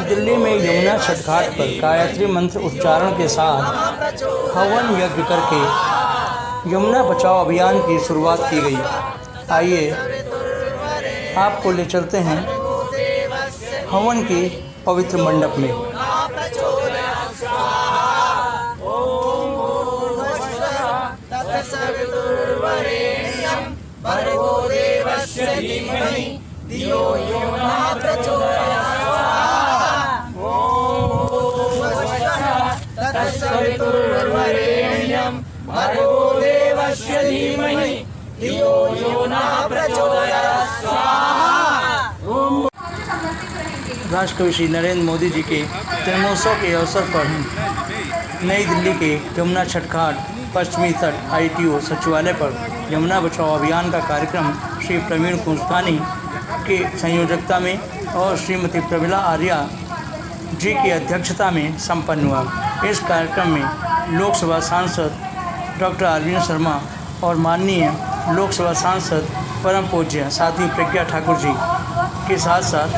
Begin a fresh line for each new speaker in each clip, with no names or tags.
दिल्ली में यमुना छठ घाट पर गायत्री मंत्र उच्चारण के साथ हवन यज्ञ करके यमुना बचाओ अभियान की शुरुआत की गई। आइए आपको ले चलते हैं हवन के पवित्र मंडप में। राष्ट्रपति श्री नरेंद्र मोदी जी के जन्मोत्सव के अवसर पर नई दिल्ली के यमुना छठ घाट पश्चिमी तट ITO सचिवालय पर यमुना बचाओ अभियान का कार्यक्रम श्री प्रवीण कुंजपानी के संयोजकता में और श्रीमती प्रमिला आर्या जी की अध्यक्षता में संपन्न हुआ। इस कार्यक्रम में लोकसभा सांसद डॉक्टर अरविंद शर्मा और माननीय लोकसभा सांसद परम पूज्य साध्वी प्रज्ञा ठाकुर जी के साथ साथ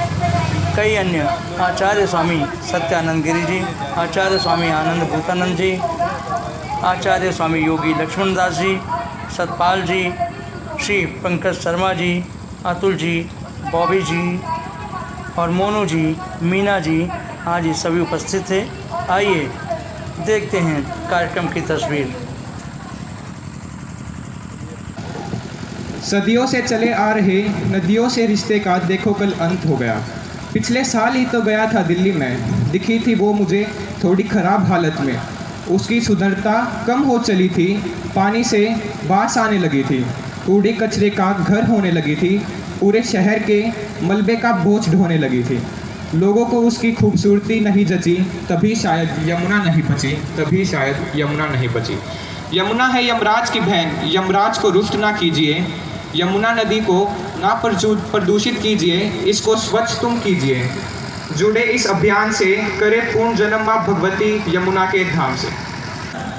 कई अन्य आचार्य स्वामी सत्यानंद गिरी जी, आचार्य स्वामी आनंद भूतानंद जी, आचार्य स्वामी योगी लक्ष्मण दास जी, सतपाल जी, श्री पंकज शर्मा जी, अतुल जी, बॉबी जी और मोनू जी, मीना जी आज ये सभी उपस्थित थे। आइए देखते हैं कार्यक्रम की तस्वीर।
सदियों से चले आ रहे नदियों से रिश्ते का देखो कल अंत हो गया। पिछले साल ही तो गया था दिल्ली में, दिखी थी वो मुझे थोड़ी ख़राब हालत में। उसकी सुंदरता कम हो चली थी, पानी से बास आने लगी थी, कूड़े कचरे का घर होने लगी थी, पूरे शहर के मलबे का बोझ ढोने लगी थी। लोगों को उसकी खूबसूरती नहीं जची, तभी शायद यमुना नहीं बची, तभी शायद यमुना नहीं बची। यमुना है यमराज की बहन, यमराज को रुष्ट ना कीजिए। यमुना नदी को ना प्रदूषित कीजिए, इसको स्वच्छ तुम कीजिए। जुड़े इस अभियान से करे पूर्ण जन्म माँ भगवती यमुना के धाम से।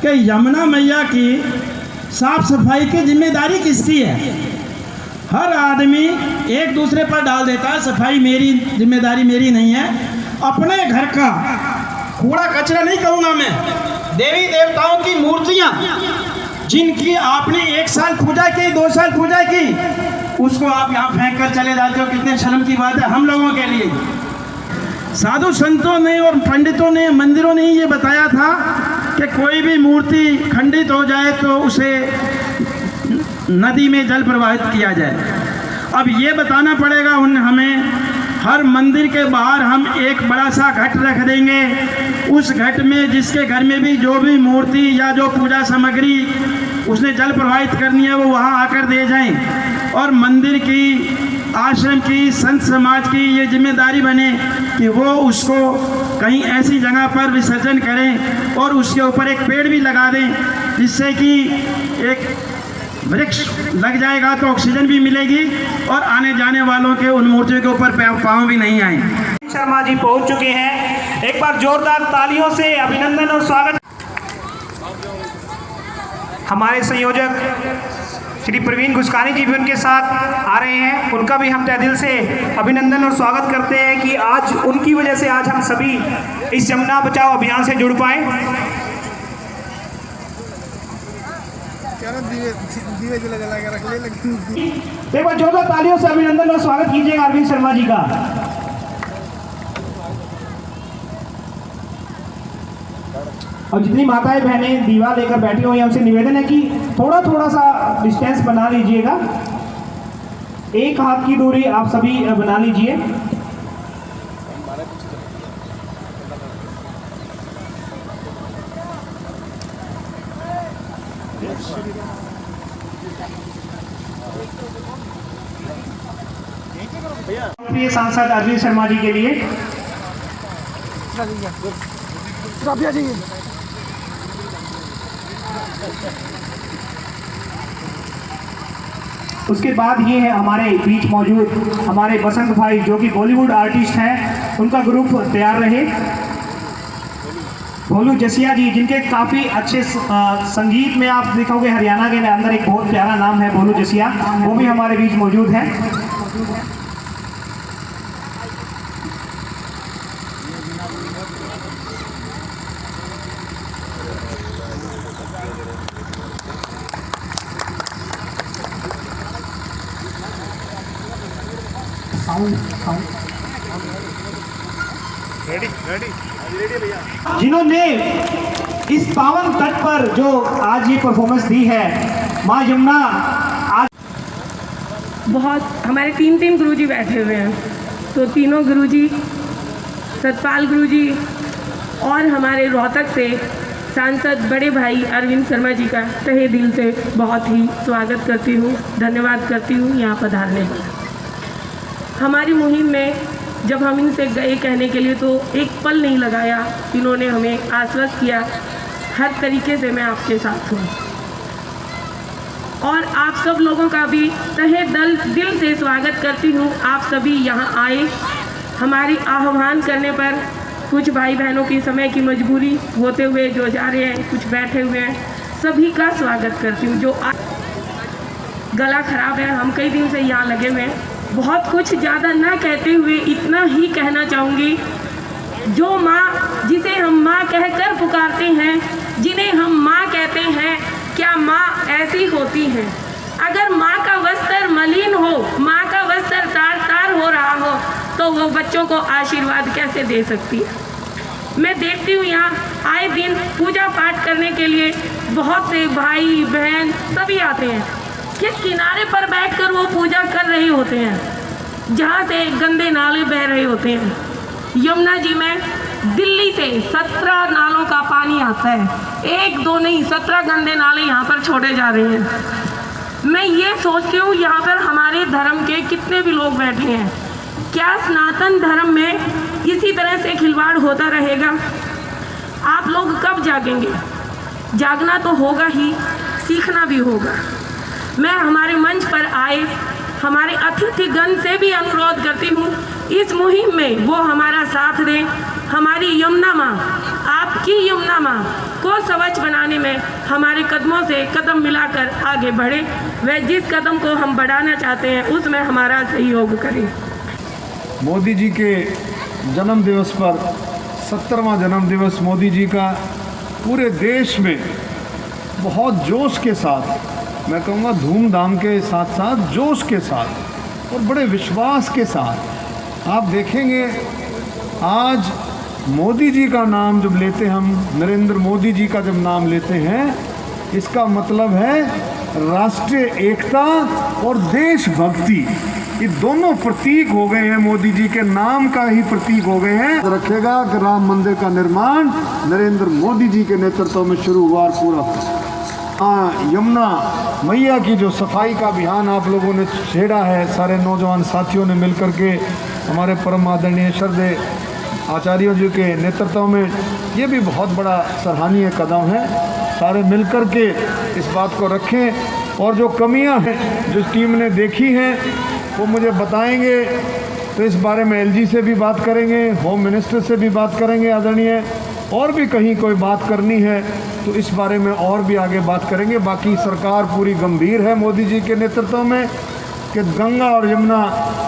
कि यमुना मैया की साफ सफाई की जिम्मेदारी किसकी है? हर आदमी एक दूसरे पर डाल देता है, सफाई मेरी जिम्मेदारी, मेरी नहीं है। अपने घर का कूड़ा कचरा नहीं कहूँगा मैं, देवी देवताओं की मूर्तियाँ जिनकी आपने 1 साल पूजा की, 2 साल पूजा की, उसको आप यहाँ फेंक कर चले जाते हो। कितने शर्म की बात है हम लोगों के लिए। साधु संतों ने और पंडितों ने, मंदिरों ने ये बताया था कि कोई भी मूर्ति खंडित हो जाए तो उसे नदी में जल प्रवाहित किया जाए। अब ये बताना पड़ेगा हमें, हर मंदिर के बाहर हम एक बड़ा सा घट रख देंगे। उस घट में जिसके घर में भी जो भी मूर्ति या जो पूजा सामग्री उसने जल प्रवाहित करनी है वो वहाँ आकर दे जाएं। और मंदिर की, आश्रम की, संत समाज की ये जिम्मेदारी बने कि वो उसको कहीं ऐसी जगह पर विसर्जन करें और उसके ऊपर एक पेड़ भी लगा दें, जिससे कि एक वृक्ष लग जाएगा तो ऑक्सीजन भी मिलेगी और आने जाने वालों के उन मूर्तियों के ऊपर पाँव भी नहीं आए।
शर्मा जी पहुंच चुके हैं, एक बार जोरदार तालियों से अभिनंदन और स्वागत। हमारे संयोजक श्री प्रवीण कुंजपानी जी भी उनके साथ आ रहे हैं, उनका भी हम तहे दिल से अभिनंदन और स्वागत करते हैं कि आज उनकी वजह से आज हम सभी इस यमुना बचाओ अभियान से जुड़ पाए। एक बार जोरदार तालियों से अभिनंदन और स्वागत कीजिएगा अरविंद शर्मा जी का। और जितनी माताएं बहनें दीवा लेकर बैठी हुई हैं उनसे निवेदन है कि थोड़ा थोड़ा सा डिस्टेंस बना लीजिएगा, 1 हाथ की दूरी आप सभी बना लीजिए। प्रिय सांसद अरविंद शर्मा जी के लिए उसके बाद ये है हमारे बीच मौजूद हमारे बसंत भाई जो कि बॉलीवुड आर्टिस्ट हैं, उनका ग्रुप तैयार रहे। भोलू जसिया जी, जिनके काफ़ी अच्छे संगीत में आप देखोगे हरियाणा के अंदर एक बहुत प्यारा नाम है भोलू जसिया, वो भी हमारे बीच मौजूद है। जिन्होंने इस पावन तट पर जो आज ये परफॉर्मेंस दी है, माँ यमुना आज
बहुत हमारे तीन गुरुजी बैठे हुए हैं, तो तीनों गुरुजी, सतपाल गुरुजी और हमारे रोहतक से सांसद बड़े भाई अरविंद शर्मा जी का तहे दिल से बहुत ही स्वागत करती हूँ, धन्यवाद करती हूँ यहाँ पधारने पर। हमारी मुहिम में जब हम इनसे गए कहने के लिए तो एक पल नहीं लगाया, इन्होंने हमें आश्वस्त किया हर तरीके से मैं आपके साथ हूँ। और आप सब लोगों का भी तहे दिल से स्वागत करती हूँ। आप सभी यहाँ आए, हमारी आह्वान करने पर कुछ भाई बहनों की समय की मजबूरी होते हुए जो जा रहे हैं, कुछ बैठे हुए हैं, सभी का स्वागत करती हूँ। जो गला खराब है, हम कई दिन से यहाँ लगे हुए हैं, बहुत कुछ ज़्यादा ना कहते हुए इतना ही कहना चाहूँगी, जो माँ, जिसे हम माँ कहकर पुकारते हैं, जिन्हें हम माँ कहते हैं, क्या माँ ऐसी होती हैं? अगर माँ का वस्त्र मलिन हो, माँ का वस्त्र तार हो रहा हो, तो वो बच्चों को आशीर्वाद कैसे दे सकती है? मैं देखती हूँ यहाँ आए दिन पूजा पाठ करने के लिए बहुत से भाई बहन सभी आते हैं, किस किनारे पर बैठकर वो पूजा कर रहे होते हैं जहाँ से गंदे नाले बह रहे होते हैं। यमुना जी में दिल्ली से 17 नालों का पानी आता है, 1 2 नहीं 17 गंदे नाले यहाँ पर छोड़े जा रहे हैं। मैं ये सोचती हूँ यहाँ पर हमारे धर्म के कितने भी लोग बैठे हैं, क्या सनातन धर्म में इसी तरह से खिलवाड़ होता रहेगा? आप लोग कब जागेंगे? जागना तो होगा ही, सीखना भी होगा। मैं हमारे मंच पर आए हमारे अतिथिगण से भी अनुरोध करती हूँ, इस मुहिम में वो हमारा साथ दें। हमारी यमुना माँ, आपकी यमुना माँ को स्वच्छ बनाने में हमारे कदमों से कदम मिलाकर आगे बढ़े। वह जिस कदम को हम बढ़ाना चाहते हैं उसमें हमारा सहयोग करें।
मोदी जी के जन्म दिवस पर 70वां जन्म दिवस मोदी जी का पूरे देश में बहुत जोश के साथ, मैं कहूँगा धूमधाम के साथ साथ जोश के साथ और बड़े विश्वास के साथ आप देखेंगे। आज मोदी जी का नाम जब लेते हम, नरेंद्र मोदी जी का जब नाम लेते हैं, इसका मतलब है राष्ट्रीय एकता और देशभक्ति, ये दोनों प्रतीक हो गए हैं, मोदी जी के नाम का ही प्रतीक हो गए हैं। रखेगा कि राम मंदिर का निर्माण नरेंद्र मोदी जी के नेतृत्व में शुरू हुआ और पूरा। हाँ, यमुना मैया की जो सफाई का अभियान आप लोगों ने छेड़ा है, सारे नौजवान साथियों ने मिलकर के, हमारे परम आदरणीय श्रद्धेय आचार्यों जी के नेतृत्व में, ये भी बहुत बड़ा सराहनीय कदम है। सारे मिलकर के इस बात को रखें और जो कमियां हैं जो टीम ने देखी हैं वो मुझे बताएंगे, तो इस बारे में एलजी से भी बात करेंगे, होम मिनिस्टर से भी बात करेंगे आदरणीय, और भी कहीं कोई बात करनी है तो इस बारे में और भी आगे बात करेंगे। बाकी सरकार पूरी गंभीर है मोदी जी के नेतृत्व में कि गंगा और यमुना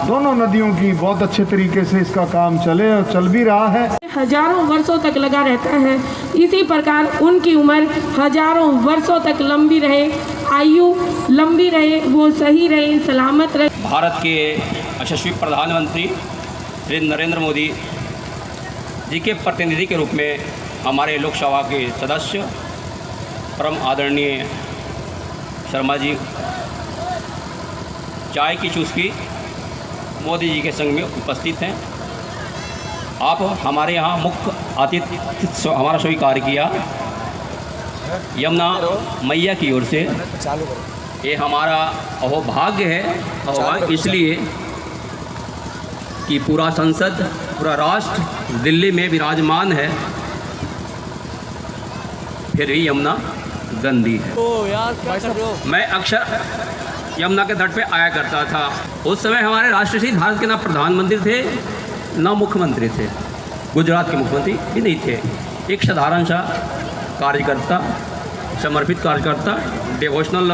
दोनों नदियों की बहुत अच्छे तरीके से इसका काम चले और चल भी रहा है।
हजारों वर्षों तक लगा रहता है, इसी प्रकार उनकी उम्र हजारों वर्षों तक लंबी रहे, आयु लंबी रहे, वो सही रहे, सलामत रहे।
भारत के यशस्वी प्रधानमंत्री श्री नरेंद्र मोदी जी के प्रतिनिधि के रूप में हमारे लोकसभा के सदस्य परम आदरणीय शर्मा जी चाय की चुस्की मोदी जी के संग में उपस्थित हैं। आप हमारे यहाँ मुख्य आतिथ्य हमारा स्वीकार किया यमुना मैया की ओर से, ये हमारा अहोभाग्य है, इसलिए कि पूरा संसद, पूरा राष्ट्र दिल्ली में विराजमान है, फिर भी यमुना गंदी है। मैं अक्सर यमुना के तट पे आया करता था। उस समय हमारे राष्ट्रपति भारत के ना प्रधानमंत्री थे ना मुख्यमंत्री थे, गुजरात के मुख्यमंत्री भी नहीं थे। एक साधारण सा कार्यकर्ता, समर्पित कार्यकर्ता, डिवोशनल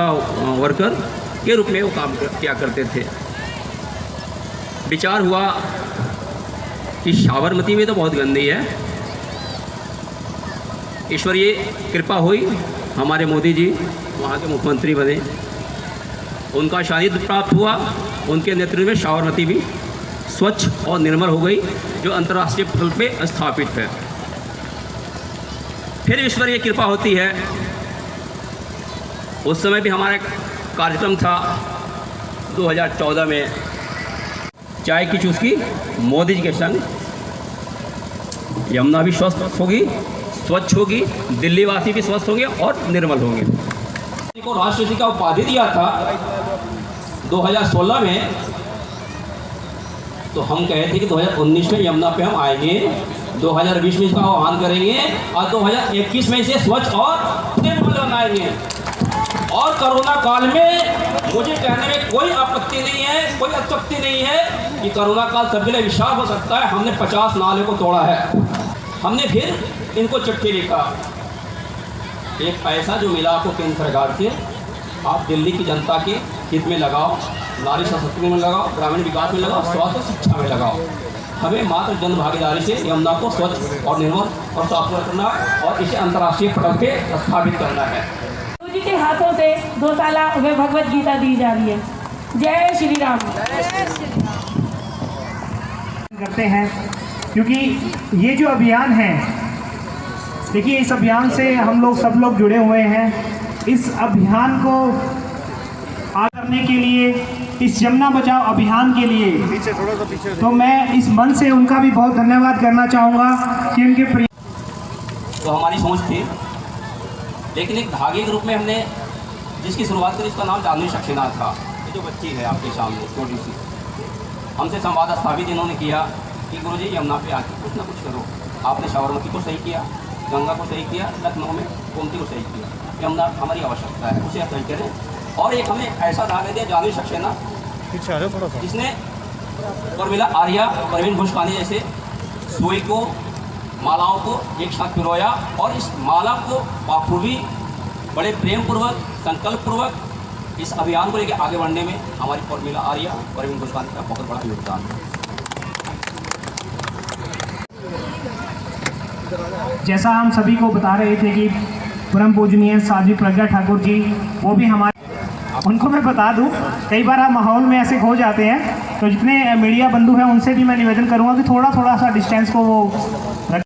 वर्कर के रूप में वो काम किया करते थे। विचार हुआ कि साबरमती में तो बहुत गंदी है, ईश्वरीय कृपा हुई, हमारे मोदी जी वहाँ के मुख्यमंत्री बने, उनका सानिध्य प्राप्त हुआ, उनके नेतृत्व में साबरमती भी स्वच्छ और निर्मल हो गई, जो अंतर्राष्ट्रीय पटल पे स्थापित है। फिर ईश्वरीय कृपा होती है, उस समय भी हमारा कार्यक्रम था 2014 में, चाय की चुस्की मोदी जी के संग, यमुना भी स्वस्थ होगी, स्वच्छ होगी, दिल्ली वासी भी स्वस्थ होंगे और निर्मल होंगे। को राष्ट्रपति का उपाधि दिया था 2016 में, तो हम कहे थे कि 2019 में यमुना पे हम आएंगे, 2020 में इसका आह्वान करेंगे और 2021 में इसे स्वच्छ और निर्मल बनाएंगे। और कोरोना काल में मुझे कहने में कोई आपत्ति नहीं है, कोई अत्युक्ति नहीं है कि कोरोना काल सबके लिए विशाल हो सकता है। हमने 50 नाले को तोड़ा है। हमने फिर इनको चिट्ठी लिखा, एक पैसा जो मिला आपको केंद्र सरकार से, आप दिल्ली की जनता के हित में लगाओ, नारी सशक्तिकरण में लगाओ, ग्रामीण विकास में लगाओ, स्वास्थ्य शिक्षा में लगाओ। हमें मात्र जन भागीदारी से यमुना को स्वच्छ और निर्मल और साफ करना और इसे अंतर्राष्ट्रीय पटल पे स्थापित करना है।
गुरु जी के हाथों से 2 साल में भगवत गीता दी जा रही है। जय श्री राम।
करते हैं क्योंकि ये जो अभियान है, देखिए इस अभियान से हम लोग सब लोग जुड़े हुए हैं। इस अभियान को आगे करने के लिए, इस यमुना बचाओ अभियान के लिए तो मैं इस मन से उनका भी बहुत धन्यवाद करना चाहूँगा कि उनके
तो हमारी सोच थी, लेकिन एक धागे के रूप में हमने जिसकी शुरुआत करी, उसका नाम जानवी सक्सेना था। ये जो बच्ची है आपके सामने छोटी सी, हमसे संवाद स्थापित इन्होंने किया कि गुरुजी यमुना पे आके कुछ ना कुछ करो। आपने साबरमती को सही किया, गंगा को सही किया, लखनऊ में गोमती को सही किया, यमुना हमारी आवश्यकता है, उसे सही करें। और एक हमें ऐसा धागा दिया जानवी सक्सेना, जिसने उर्मिला आर्या, परवीन घुसकानी जैसे सुई को, मालाओं को एक साथ पिरोया और इस माला को बाखूबी बड़े प्रेम पूर्वक, संकल्प पूर्वक इस अभियान को लेकर आगे बढ़ने में हमारी उर्मिला आर्या, परवीन घुसकानी का बहुत बड़ा योगदान है।
जैसा हम सभी को बता रहे थे कि परम पूजनीय साध्वी प्रज्ञा ठाकुर जी, वो भी हमारे, उनको मैं बता दूं, कई बार आप माहौल में ऐसे खो जाते हैं, तो जितने मीडिया बंधु हैं उनसे भी मैं निवेदन करूंगा कि थोड़ा सा डिस्टेंस को वो